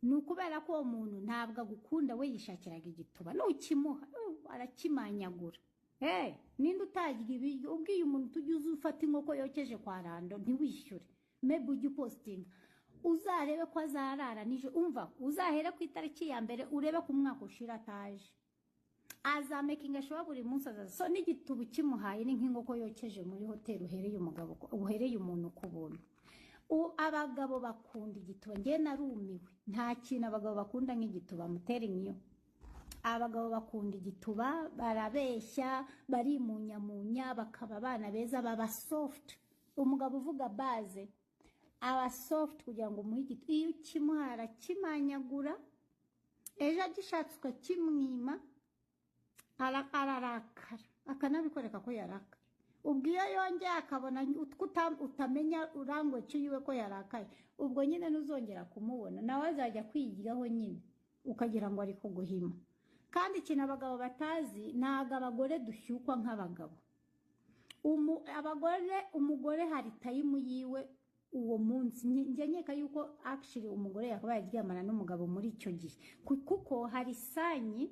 nukubera ko umuntu ntabwo agukunda we yishakiraga igituba nukimuha arakimanyagura ninde utagira ibiryo ubwiye umuntu tugize ufata inkoko yokeje kwa Rando ntiwishyure maybe ujye postinga uzarebe ko azarara nije umva uzahere ku itariki ya mbere urebe ku mwaka ushira ataje azamakinga showa buri munsi azaza so n'igitubu kimuhaye ni nk'inkoko yokeje muri hotel uhereye umugabo uhereye umuntu kubuntu abagabo bakunda igituba nge narumiwe nta kintu abagabo bakunda nk'igituba muteri niyo abagabo bakunda igituba barabeshya bari munyamunya bakaba abana beza baba soft umugabo uvuga base aba soft kugira ngo umuhe igituba iyo kimuhara kimanyagura ejo agishatswe kimwima ararakara akanabikoreka ko yarakara ubwo iyo yongeye akabona utamenya urangwe cy'iwe ko yarakaye ubwo nyine ntuzongera kumubona nawe azajya kwigiraho nyine ukagira ngo ari kuguhima kandi ikintu abagabo batazi ntago abagore dushyukwa nk'abagabo umugore hari time yiwe uwo munsi njye nkeka yuko actually umugore yakabaye aryamana n'umugabo muri icyo gihe kuko hari sanyi